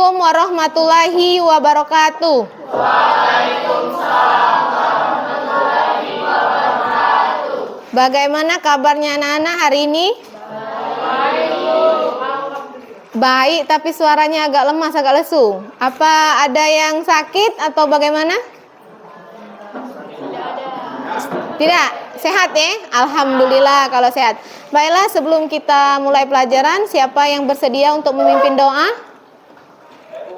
Assalamualaikum warahmatullahi wabarakatuh. Waalaikumsalam warahmatullahi wabarakatuh. Bagaimana kabarnya anak-anak hari ini? Baik, tapi suaranya agak lemas, agak lesu. Apa ada yang sakit atau bagaimana? Tidak, sehat ya? Alhamdulillah kalau sehat. Baiklah, sebelum kita mulai pelajaran, siapa yang bersedia untuk memimpin doa?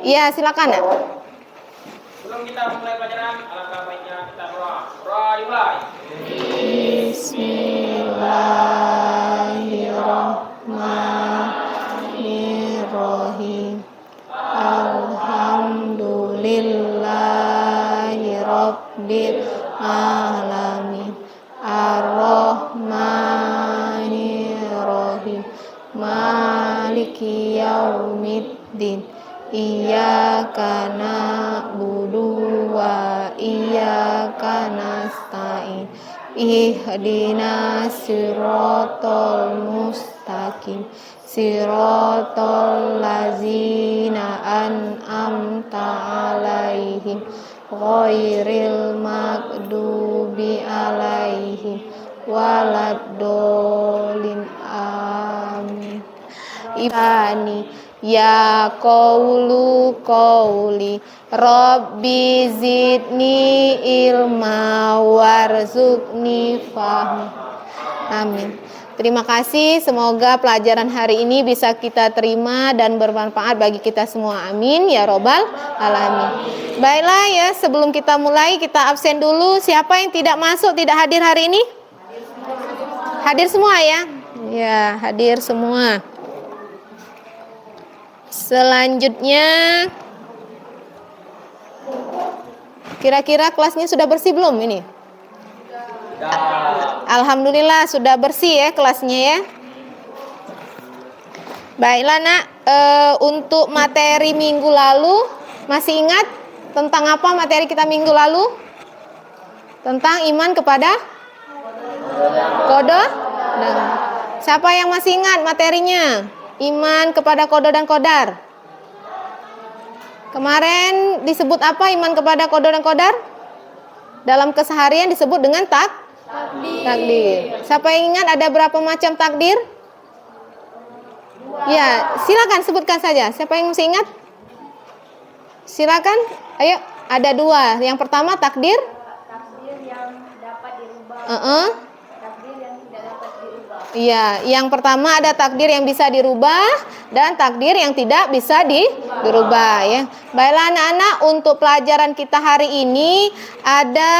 Ya, silakan. Sebelum kita mulai pelajaran, alangkah baiknya kita doa. Doa dimulai. Bismillahirrahmanirrahim. Alhamdulillahirabbil alamin. Ar-Rahmanir-Rahim. Maliki yaumiddin. Iyyaka na'budu wa iyyaka nasta'in. Ihdinas siratal mustaqim. Siratal ladzina an'amta 'alaihim ghairil maghdubi 'alaihim waladdallin. Amin. Ibani ya qauli rabbi zidni ilma warzuqni fahmi. Amin. Terima kasih, semoga pelajaran hari ini bisa kita terima dan bermanfaat bagi kita semua. Amin ya robbal alamin. Baiklah ya, sebelum kita mulai kita absen dulu. Siapa yang tidak masuk, tidak hadir hari ini? Hadir semua ya? Ya, hadir semua. Selanjutnya, kira-kira kelasnya sudah bersih belum ini? Alhamdulillah sudah bersih ya kelasnya ya. Baiklah nak, untuk materi minggu lalu masih ingat tentang apa materi kita minggu lalu? Tentang iman kepada qada. Siapa yang masih ingat materinya? Iman kepada qada dan qadar. Kemarin disebut apa iman kepada qada dan qadar? Dalam keseharian disebut dengan takdir. Siapa yang ingat ada berapa macam takdir? Ya, silakan sebutkan saja. Siapa yang masih ingat? Silakan. Ayo, ada dua. Yang pertama takdir yang dapat dirubah. Takdir yang tidak dapat dirubah. Iya, yang pertama ada takdir yang bisa dirubah dan takdir yang tidak bisa dirubah ya. Baiklah anak-anak, untuk pelajaran kita hari ini ada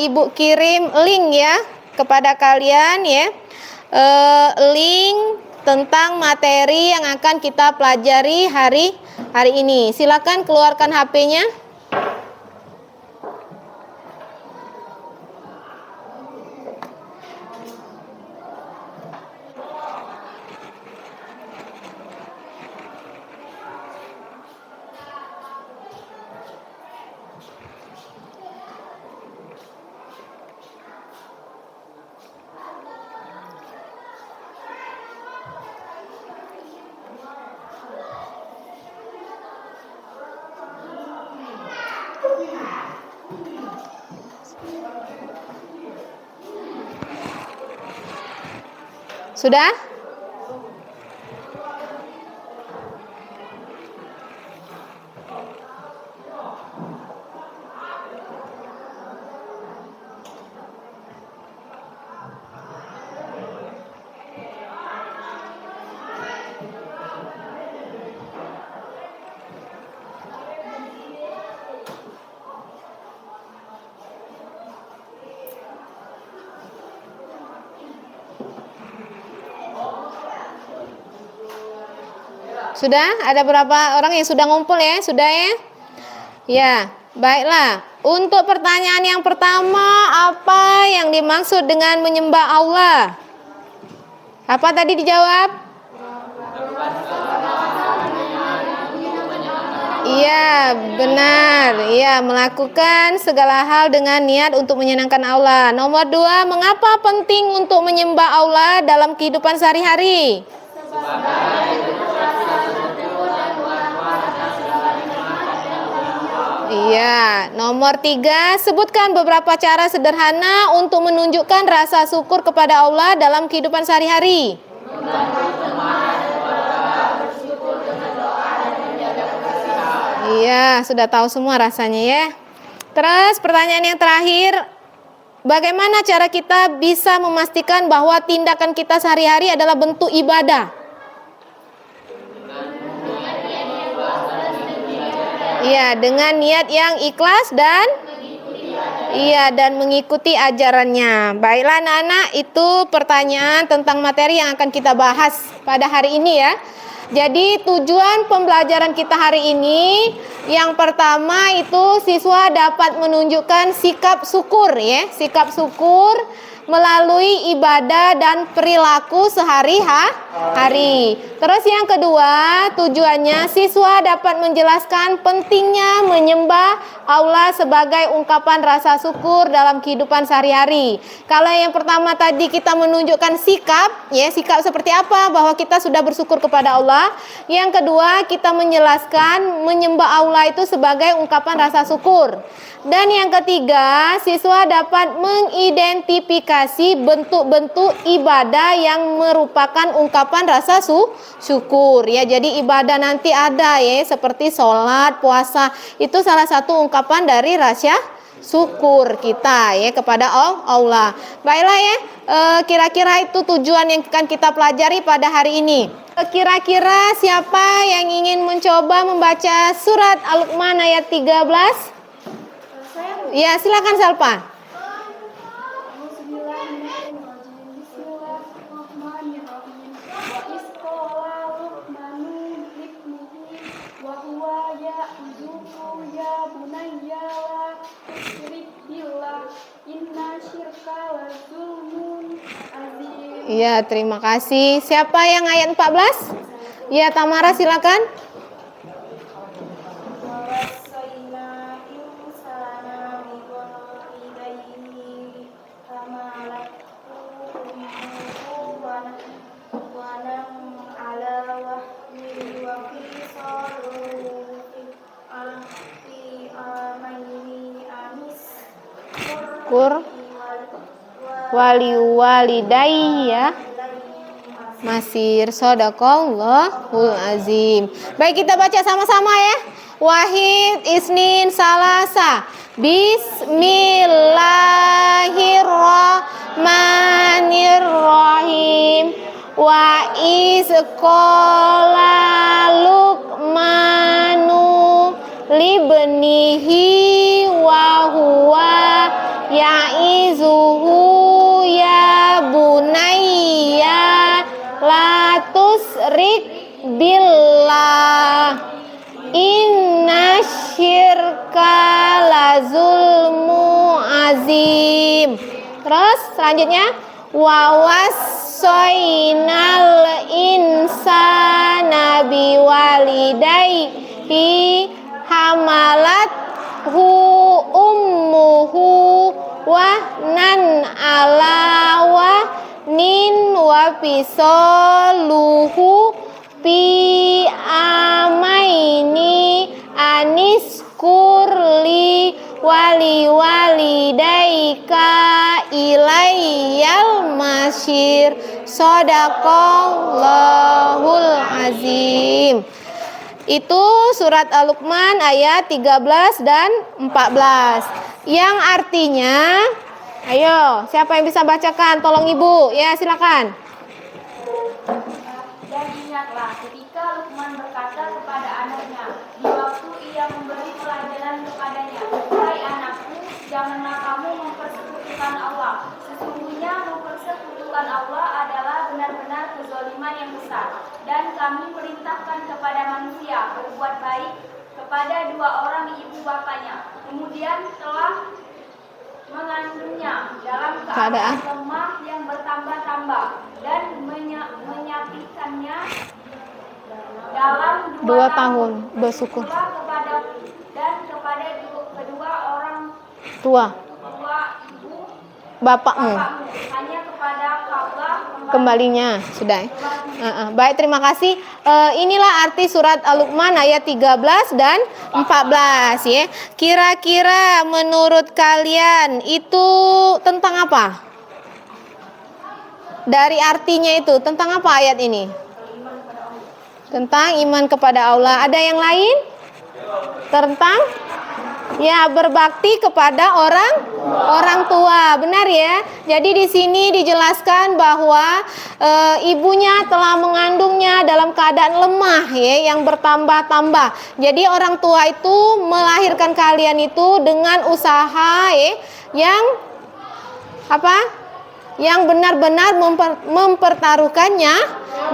Ibu kirim link ya kepada kalian ya. Link tentang materi yang akan kita pelajari hari ini. Silakan keluarkan HP-nya. Sudah? Sudah? Ada berapa orang yang sudah ngumpul ya? Sudah ya? Ya, baiklah. Untuk pertanyaan yang pertama, apa yang dimaksud dengan menyembah Allah? Apa tadi dijawab? Iya, benar. Iya, melakukan segala hal dengan niat untuk menyenangkan Allah. Nomor 2, mengapa penting untuk menyembah Allah dalam kehidupan sehari-hari? Iya, nomor 3, sebutkan beberapa cara sederhana untuk menunjukkan rasa syukur kepada Allah dalam kehidupan sehari-hari. Iya, sudah tahu semua rasanya ya. Terus pertanyaan yang terakhir, bagaimana cara kita bisa memastikan bahwa tindakan kita sehari-hari adalah bentuk ibadah? Iya, dengan niat yang ikhlas dan mengikuti ajarannya. Baiklah anak-anak, itu pertanyaan tentang materi yang akan kita bahas pada hari ini ya. Jadi tujuan pembelajaran kita hari ini, yang pertama itu siswa dapat menunjukkan sikap syukur ya, sikap syukur melalui ibadah dan perilaku sehari-hari. Terus yang kedua, tujuannya siswa dapat menjelaskan pentingnya menyembah Allah sebagai ungkapan rasa syukur dalam kehidupan sehari-hari. Kalau yang pertama tadi kita menunjukkan sikap, ya sikap seperti apa bahwa kita sudah bersyukur kepada Allah. Yang kedua, kita menjelaskan menyembah Allah itu sebagai ungkapan rasa syukur. Dan yang ketiga, siswa dapat mengidentifikasi bentuk-bentuk ibadah yang merupakan ungkapan rasa syukur ya. Jadi ibadah nanti ada ya, seperti sholat, puasa, itu salah satu ungkapan dari rasa syukur kita ya kepada Allah. Baiklah ya, kira-kira itu tujuan yang akan kita pelajari pada hari ini. Kira-kira siapa yang ingin mencoba membaca surat Al-Luqman ayat 13? Ya, silakan Salpa. Iya, terima kasih. Siapa yang ayat 14? Ya, Tamara silakan. Wali walidayya masir sodaqallahul azim. Baik, kita baca sama-sama ya. Wahid, isnin, salasa. Bismillahirrahmanirrahim. Wa isqala Luqmanu libnihi wa huwa ya'izuhu ya bunayya la tusrik billah inna syirka la zulmu azim. Terus selanjutnya wa wassaynal insana biwalidayhi hamalathu ummuhu wahnan ala wahnin wa fisaluhu fi amaini aniskurli wali walidaika ilayyal masyir sadaqallahul azim. Itu surat Al-Luqman ayat 13 dan 14. Yang artinya, ayo, siapa yang bisa bacakan? Tolong Ibu. Ya, silakan. Dan ingatlah ketika Luqman berkata kepada anaknya di waktu ia memberi pelajaran kepadanya, "Hai anakku, janganlah kamu mempersekutukan Allah. Sesungguhnya mempersekutukan Allah adalah benar-benar kezaliman yang besar. Dan kami perintahkan kepada manusia berbuat baik kepada dua orang ibu bapaknya. Kemudian telah mengandungnya dalam keadaan lemah yang bertambah-tambah dan menyapikannya dalam 2 tahun bersyukur dan kepada kedua orang tua ibu bapakmu hanya kepada Allah kembalinya sudah. Baik, terima kasih. Inilah arti surat Al-Luqman ayat 13 dan 14 ya. Kira-kira menurut kalian itu tentang apa? Dari artinya itu tentang apa ayat ini? Tentang iman kepada Allah. Ada yang lain? Tentang ya berbakti kepada orang tua, benar ya. Jadi di sini dijelaskan bahwa ibunya telah mengandungnya dalam keadaan lemah ya, yang bertambah-tambah. Jadi orang tua itu melahirkan kalian itu dengan usaha ya, yang apa? Yang benar-benar mempertaruhkannya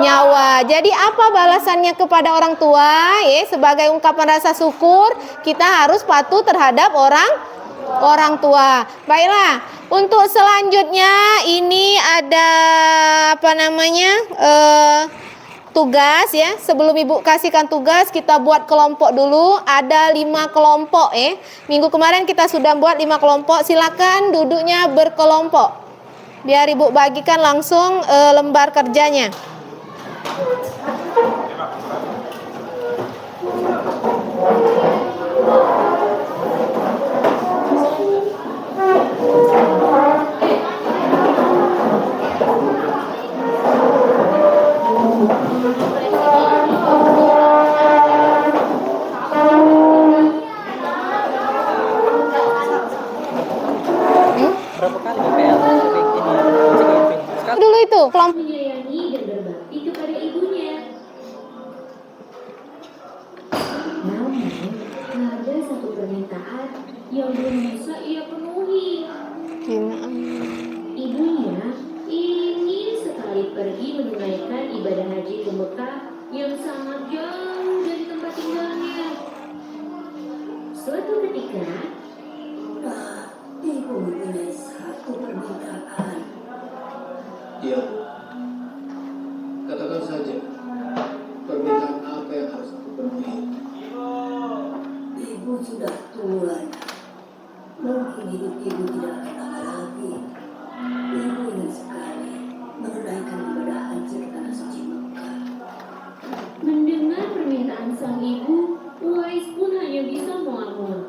nyawa. Jadi apa balasannya kepada orang tua? Ya, sebagai ungkapan rasa syukur, kita harus patuh terhadap orang tua. Baiklah, untuk selanjutnya ini ada apa namanya? Tugas ya. Sebelum Ibu kasihkan tugas, kita buat kelompok dulu. Ada 5 kelompok ya. Minggu kemarin kita sudah buat 5 kelompok. Silakan duduknya berkelompok. Biar Ibu bagikan langsung lembar kerjanya. Berapa kali BPL ini Dulu itu kelompok menyayangi dan berbakti kepada ibunya. Namun, ada satu permintaan yang belum bisa ia penuhi. Ibunya ingin sekali pergi menunaikan ibadah haji ke Mekah yang sangat jauh dari tempat tinggalnya. Suatu ketika, ibu mempunyai satu permintaan. Iya, Bu. Katakan saja, permintaan apa yang harus aku penuhi? Ibu sudah tua. Mungkin hidup ibu tidak akan lama lagi. Ibu ingin sekali menunaikan ibadah haji ke tanah suci Mekah. Mendengar permintaan sang ibu, Uwais pun hanya bisa mengamun.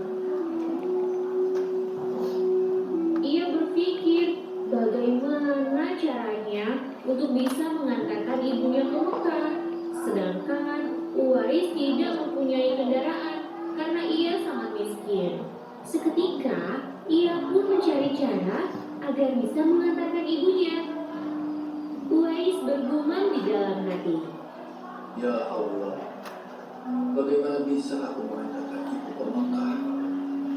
Ia berpikir bagaimana caranya untuk bisa mengantarkan ibunya ke Mekah. Sedangkan Uwais tidak mempunyai kendaraan karena ia sangat miskin. Seketika, ia pun mencari cara agar bisa mengantarkan ibunya. Uwais bergumam di dalam hati. Ya Allah, bagaimana bisa aku mengantarkan ibu ke Mekah,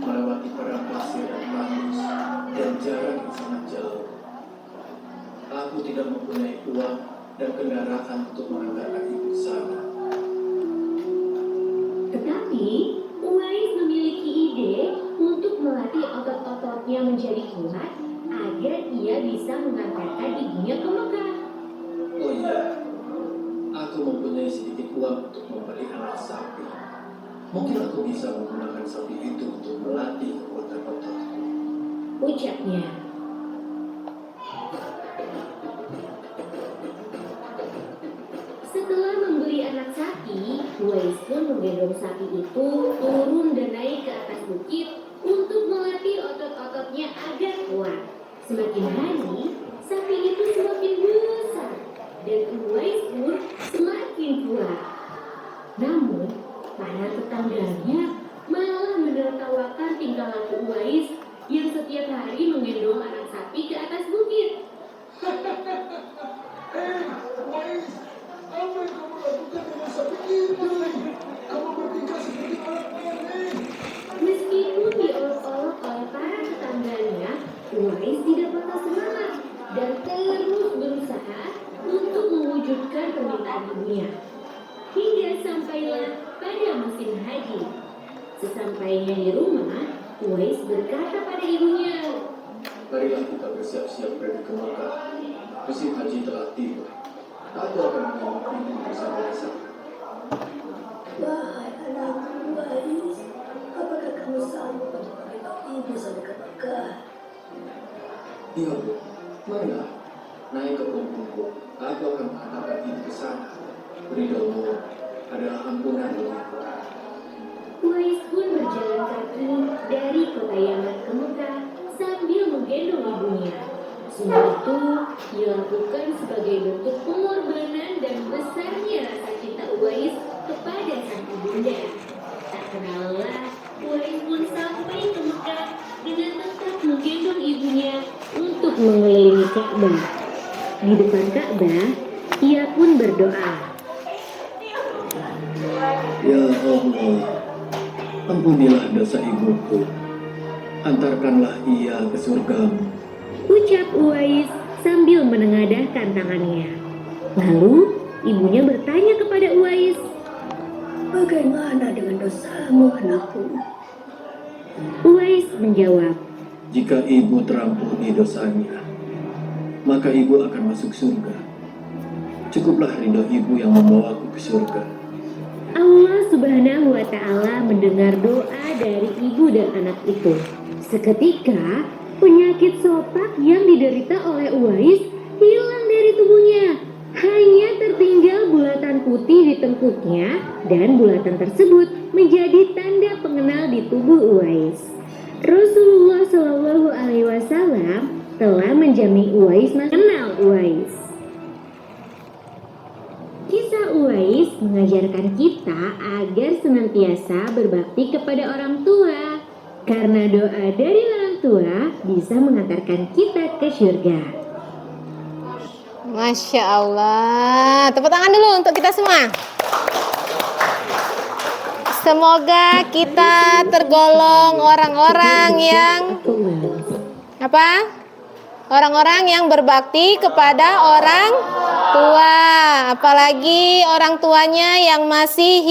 melewati padang pasir dan tandus, dan jarak yang sangat jauh. Aku tidak mempunyai uang dan kendaraan untuk mengantarkan ibu ke sana. Tetapi, Uwais memiliki ide untuk melatih otot-ototnya menjadi kuat agar ia bisa mengantarkan ibunya ke Mekah. Oh iya, aku mempunyai sedikit uang untuk membeli anak sapi. Mungkin aku bisa menggunakan sapi itu untuk melatih kekuatan otot. Ucapnya. Setelah membeli anak sapi, Uwais pun menggendong sapi itu turun dan naik ke atas bukit untuk melatih otot-ototnya agar kuat. Semakin hari, sapi itu semakin besar dan Uwais pun semakin kuat. Namun, para tetangganya malah menertawakan tingkah laku Uwais yang setiap hari menggendong anak sapi ke atas bukit. Wais, apa yang kamu lakukan dengan sapi itu? Kamu bertingkah seperti orang aneh. Meskipun diolok-olok oleh para tetangganya, Uwais tidak patah semangat dan terus berusaha untuk mewujudkan permintaan ibunya. Hingga sampailah pada musim haji. Sesampainya di rumah, Uwais berkata pada ibunya, Marilah kita bersiap-siap pergi ke Mekah. Musim haji telah tiba. Aku akan menyambut ibu bersama sama. Wahai anakku Wais, apakah kamu sanggup untuk menemani ibu sampai ke Mekah? Iya, Bu. Marilah naik ke punggung aku akan mengatakan itu ke sana. Ridhomu adalah ampunan bagiku. Uwais pun berjalan kaki dari kota Yaman ke Mekah sambil menggendong ibunya. Semua itu dilakukan sebagai bentuk pengorbanan dan besarnya rasa cinta Uwais kepada sang ibunda. Tak kenallah, Uwais pun sampai ke Mekah dengan tetap menggendong ibunya untuk mengelilingi Ka'bah. Di depan Ka'bah, ia pun berdoa. Ya Allah, ampunilah dosa ibuku. Antarkanlah ia ke surgamu. Ucap Uwais sambil menengadahkan tangannya. Lalu ibunya bertanya kepada Uwais, Bagaimana dengan dosamu, anakku? Uwais menjawab, Jika ibu terampuni dosanya, maka ibu akan masuk surga. Cukuplah ridho ibu yang membawaku ke surga. Allah Subhanahu wa Ta'ala mendengar doa dari ibu dan anak itu. Seketika, penyakit sopak yang diderita oleh Uwais hilang dari tubuhnya. Hanya tertinggal bulatan putih di tengkuknya dan bulatan tersebut menjadi tanda pengenal di tubuh Uwais. Rasulullah Shallallahu Alaihi Wasallam telah menjamin Uwais mengenal Uwais. Kisah Uwais mengajarkan kita agar senantiasa berbakti kepada orang tua, karena doa dari orang tua bisa mengantarkan kita ke surga. Masya Allah. Tepuk tangan dulu untuk kita semua. Semoga kita tergolong orang-orang yang apa? Orang-orang yang berbakti kepada orang tua, apalagi orang tuanya yang masih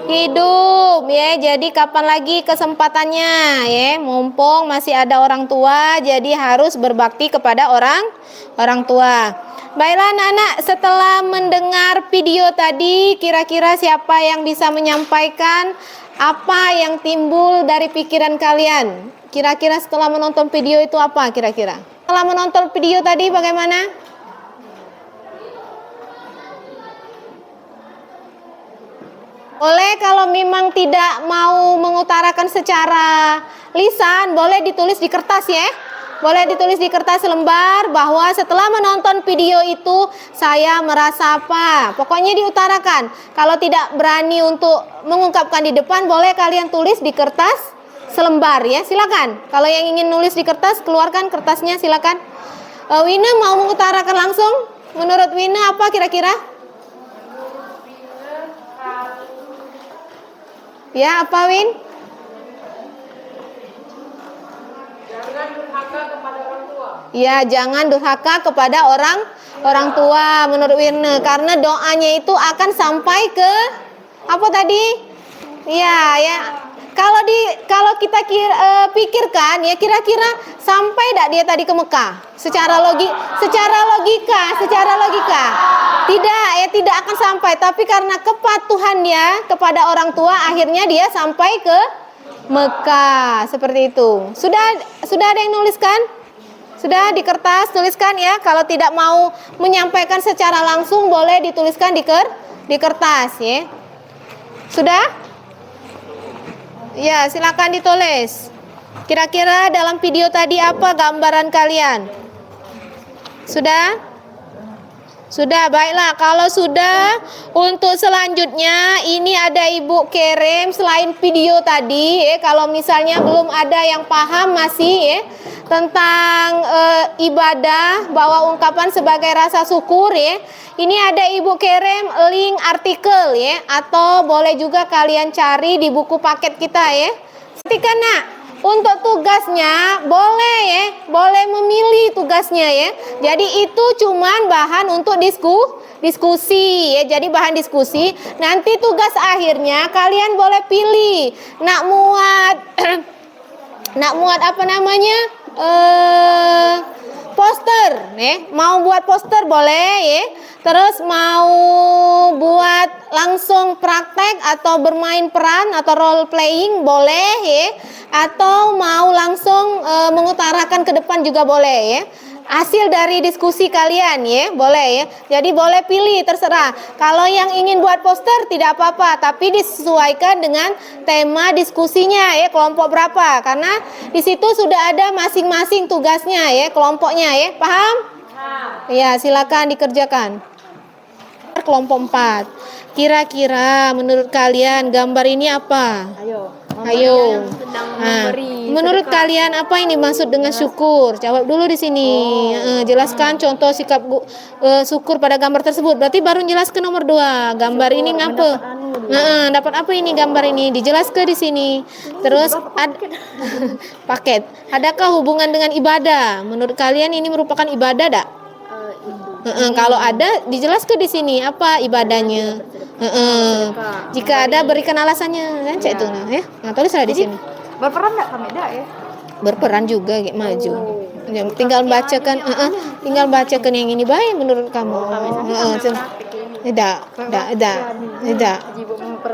hidup ya. Jadi kapan lagi kesempatannya ya? Mumpung masih ada orang tua, jadi harus berbakti kepada orang tua. Baiklah anak-anak, setelah mendengar video tadi, kira-kira siapa yang bisa menyampaikan apa yang timbul dari pikiran kalian? Kira-kira setelah menonton video itu apa kira-kira? Setelah menonton video tadi bagaimana? Boleh kalau memang tidak mau mengutarakan secara lisan, boleh ditulis di kertas ya. Boleh ditulis di kertas lembar bahwa setelah menonton video itu saya merasa apa. Pokoknya diutarakan. Kalau tidak berani untuk mengungkapkan di depan, boleh kalian tulis di kertas selembar ya. Silakan. Kalau yang ingin nulis di kertas, keluarkan kertasnya silakan. Wina mau mengutarakan langsung. Menurut Wina apa kira-kira? Ya, apa Win? Jangan durhaka kepada orang tua. Ya, jangan durhaka kepada orang tua menurut Wirna, karena doanya itu akan sampai ke apa tadi? Ya, ya. Kalau kita pikirkan ya, kira-kira sampai tidak dia tadi ke Mekah? Secara logika. Tidak ya, tidak akan sampai, tapi karena kepatuhannya kepada orang tua akhirnya dia sampai ke Mekah. Seperti itu. Sudah ada yang nuliskan? Sudah di kertas tuliskan ya. Kalau tidak mau menyampaikan secara langsung boleh dituliskan di kertas ya. Sudah? Ya, silakan ditulis. Kira-kira dalam video tadi apa gambaran kalian? Sudah? Sudah, baiklah. Kalau sudah, untuk selanjutnya ini ada Ibu kirim selain video tadi ya. Kalau misalnya belum ada yang paham masih ya tentang ibadah, bahwa ungkapan sebagai rasa syukur ya. Ini ada Ibu kirim link artikel ya, atau boleh juga kalian cari di buku paket kita ya. Ketika untuk tugasnya boleh ya, boleh memilih tugasnya ya. Jadi itu cuman bahan untuk diskusi ya. Jadi bahan diskusi. Nanti tugas akhirnya kalian boleh pilih nak muat apa namanya? Poster ya. Mau buat poster boleh ya. Terus mau buat langsung praktek atau bermain peran atau role playing boleh ya. Atau mau langsung mengutarakan ke depan juga boleh ya. hasil dari diskusi kalian ya, boleh ya. Jadi boleh pilih, terserah. Kalau yang ingin buat poster tidak apa-apa, tapi disesuaikan dengan tema diskusinya ya, kelompok berapa. Karena di situ sudah ada masing-masing tugasnya ya, kelompoknya ya. Paham? Ya, silakan dikerjakan. Kelompok 4. Kira-kira menurut kalian gambar ini apa? Ayo. Nah, menurut kalian apa ini maksud dengan syukur? Jawab dulu di sini. Jelaskan contoh sikap syukur pada gambar tersebut. Berarti baru jelaskan nomor 2. Gambar ini ngapa? Dapat apa ini gambar ini? Dijelaskan di sini. Terus paket. Adakah hubungan dengan ibadah? Menurut kalian ini merupakan ibadah tak? Kalau ada dijelaskan di sini apa ibadahnya. Jika ada berikan alasannya kan cek itu ya. Nah, tulislah di sini. Berperan enggak kami dah ya? Berperan juga kayak maju. Ya, tinggal bacakan tinggal bacakan yang ini baik menurut kamu. Tidak.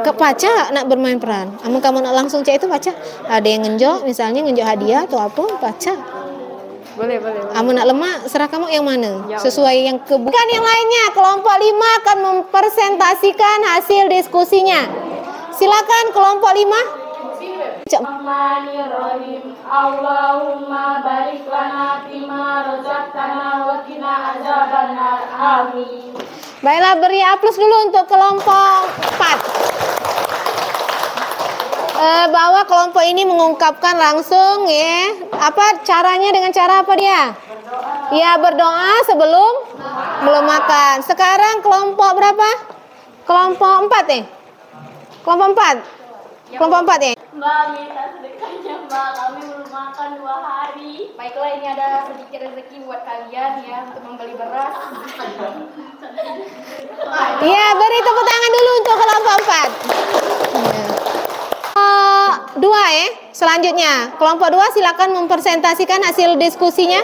Kepaca nak bermain peran. Amun kamu nak langsung cek itu baca. Ada yang ngenjok misalnya ngenjok hadiah atau apa baca. Boleh. Amun nak lemak, serah kamu yang mana? Sesuai yang kebukan yang lainnya. Kelompok 5 akan mempresentasikan hasil diskusinya. Silakan kelompok 5. Bismillahirrahmanirrahim. Allahumma barik lana fima razaqtana wa qina azabannar. Amin. Baiklah, beri aplaus dulu untuk kelompok 4. Bahwa kelompok ini mengungkapkan langsung ya, apa caranya, dengan cara apa dia? Ya, berdoa sebelum makan. Sekarang kelompok berapa? Kelompok 4 ya? Kelompok 4? Kelompok 4 ya? Mbak, minta sedekahnya Mbak, kami belum makan 2 hari. Baiklah, ini ada sedikit rezeki buat kalian ya, untuk membeli beras. Iya, beri tepuk tangan dulu untuk kelompok 4. Ya. 2 ya, selanjutnya kelompok 2 silakan mempresentasikan hasil diskusinya.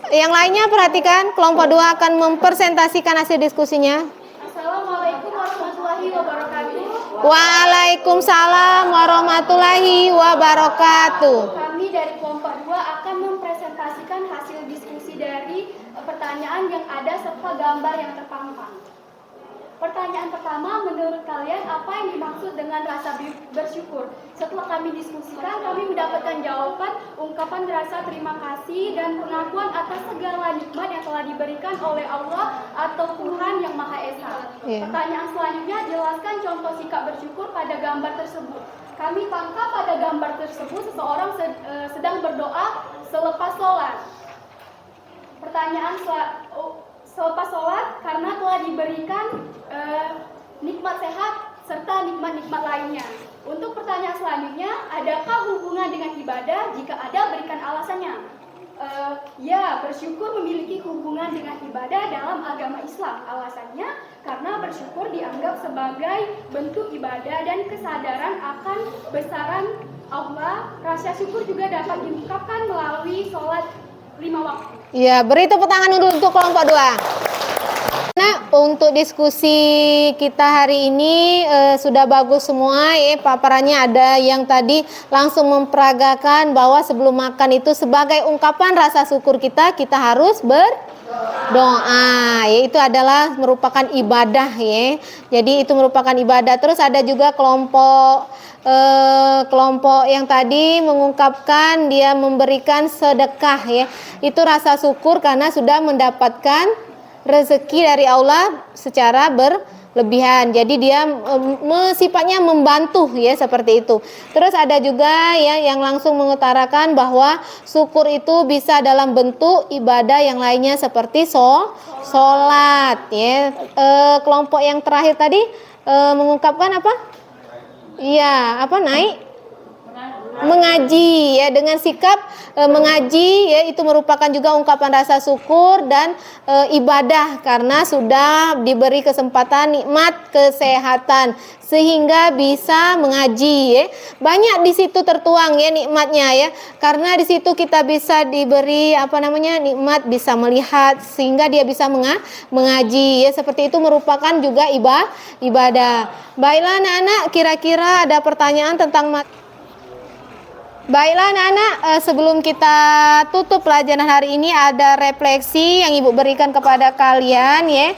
Yang lainnya perhatikan, kelompok 2 akan mempresentasikan hasil diskusinya. Assalamualaikum warahmatullahi wabarakatuh. Waalaikumsalam warahmatullahi wabarakatuh. Kami dari kelompok 2 akan mempresentasikan hasil diskusi dari pertanyaan yang ada serta gambar yang terpampang. Pertanyaan pertama, menurut kalian apa yang dimaksud dengan rasa bersyukur? Setelah kami diskusikan, kami mendapatkan jawaban, ungkapan rasa terima kasih dan pengakuan atas segala nikmat yang telah diberikan oleh Allah atau Tuhan yang Maha Esa. Pertanyaan selanjutnya, jelaskan contoh sikap bersyukur pada gambar tersebut. Kami tangkap pada gambar tersebut seseorang sedang berdoa selepas sholat. Pertanyaan selepas sholat karena telah diberikan nikmat sehat serta nikmat-nikmat lainnya. Untuk pertanyaan selanjutnya, adakah hubungan dengan ibadah? Jika ada, berikan alasannya. Ya, bersyukur memiliki hubungan dengan ibadah dalam agama Islam. Alasannya karena bersyukur dianggap sebagai bentuk ibadah dan kesadaran akan besaran Allah. Rasa syukur juga dapat diungkapkan melalui sholat 5 waktu. Ya, beri tepuk tangan dulu untuk kelompok 2. Nah, untuk diskusi kita hari ini sudah bagus semua ya, paparannya ada yang tadi langsung memperagakan bahwa sebelum makan itu sebagai ungkapan rasa syukur kita harus berdoa ya, itu adalah merupakan ibadah ya. Jadi itu merupakan ibadah. Terus ada juga kelompok yang tadi mengungkapkan dia memberikan sedekah ya. Itu rasa syukur karena sudah mendapatkan rezeki dari Allah secara berlebihan. Jadi dia sifatnya membantu ya, seperti itu. Terus ada juga ya yang langsung mengutarakan bahwa syukur itu bisa dalam bentuk ibadah yang lainnya seperti sholat ya. Kelompok yang terakhir tadi mengungkapkan apa? Iya, apa naik? Mengaji ya, dengan sikap mengaji ya, itu merupakan juga ungkapan rasa syukur dan ibadah karena sudah diberi kesempatan nikmat kesehatan sehingga bisa mengaji ya. Banyak di situ tertuang ya nikmatnya ya, karena di situ kita bisa diberi nikmat bisa melihat sehingga dia bisa mengaji ya, seperti itu merupakan juga ibadah. Baiklah anak-anak, kira-kira ada pertanyaan tentang Baiklah anak-anak, sebelum kita tutup pelajaran hari ini ada refleksi yang Ibu berikan kepada kalian ya.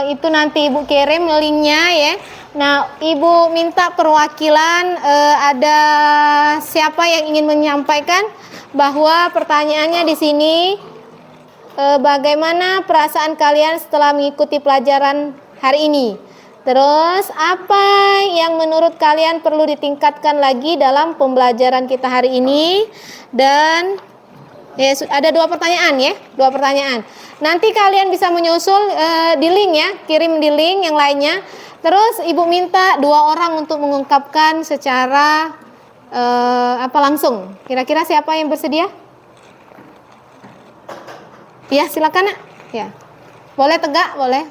Itu nanti Ibu kirim linknya ya. Nah, Ibu minta perwakilan, ada siapa yang ingin menyampaikan bahwa pertanyaannya di sini, bagaimana perasaan kalian setelah mengikuti pelajaran hari ini? Terus apa yang menurut kalian perlu ditingkatkan lagi dalam pembelajaran kita hari ini? Dan ya, ada 2 pertanyaan ya, 2 pertanyaan. Nanti kalian bisa menyusul di link ya, kirim di link yang lainnya. Terus Ibu minta 2 orang untuk mengungkapkan secara langsung. Kira-kira siapa yang bersedia? Ya, silakan Nak. Ya. Boleh tegak, boleh.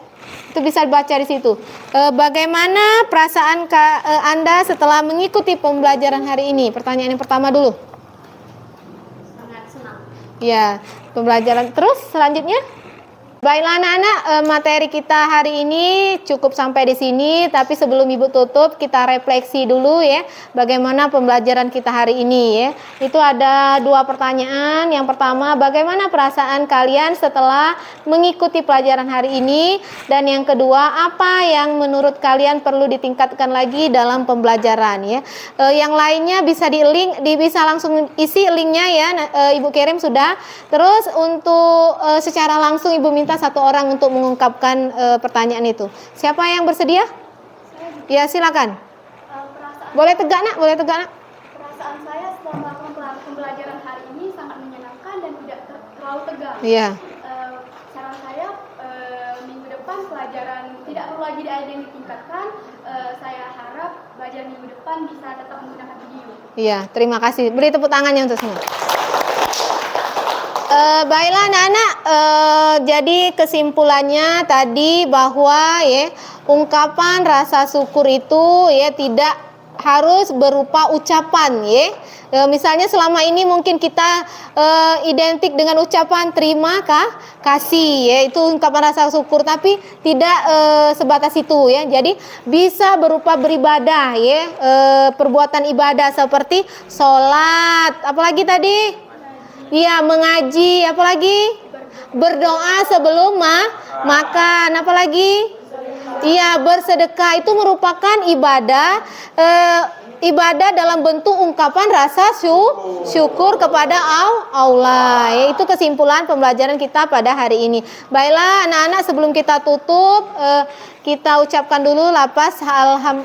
Itu bisa baca di situ. Bagaimana perasaan Anda setelah mengikuti pembelajaran hari ini? Pertanyaan yang pertama dulu. Sangat senang. Ya, pembelajaran terus selanjutnya. Baiklah anak-anak, materi kita hari ini cukup sampai di sini. Tapi sebelum Ibu tutup, kita refleksi dulu ya, bagaimana pembelajaran kita hari ini ya. Itu ada 2 pertanyaan. Yang pertama, bagaimana perasaan kalian setelah mengikuti pelajaran hari ini? Dan yang kedua, apa yang menurut kalian perlu ditingkatkan lagi dalam pembelajaran ya? Yang lainnya bisa bisa langsung isi linknya ya. Ibu kirim sudah. Terus untuk secara langsung Ibu minta 1 orang untuk mengungkapkan pertanyaan itu. Siapa yang bersedia? Ya, silakan. Boleh tegak Nak, boleh tegak Nak. Perasaan saya setelah melakukan pembelajaran hari ini sangat menyenangkan dan tidak terlalu tegang. Iya. Saran saya minggu depan pelajaran tidak perlu lagi ada yang ditingkatkan. Saya harap belajar minggu depan bisa tetap menggunakan video. Iya, terima kasih. Beri tepuk tangannya untuk semua. Baiklah anak-anak, jadi kesimpulannya tadi bahwa ya, ungkapan rasa syukur itu ya tidak harus berupa ucapan ya. Misalnya selama ini mungkin kita identik dengan ucapan terima kasih ya, itu ungkapan rasa syukur, tapi tidak sebatas itu ya. Jadi bisa berupa beribadah ya, perbuatan ibadah seperti sholat, apalagi tadi? Iya, mengaji, apalagi? Berdoa sebelum makan, apalagi? Iya, bersedekah itu merupakan ibadah, ibadah dalam bentuk ungkapan rasa syukur kepada Allah. Ya, itu kesimpulan pembelajaran kita pada hari ini. Baiklah anak-anak, sebelum kita tutup, kita ucapkan dulu lafaz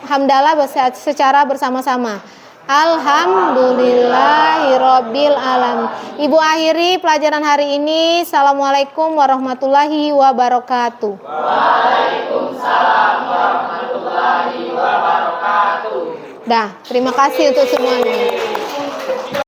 hamdalah secara bersama-sama. Alhamdulillahirabbil alamin. Ibu akhiri pelajaran hari ini. Assalamualaikum warahmatullahi wabarakatuh. Waalaikumsalam warahmatullahi wabarakatuh. Dah, terima kasih untuk semuanya.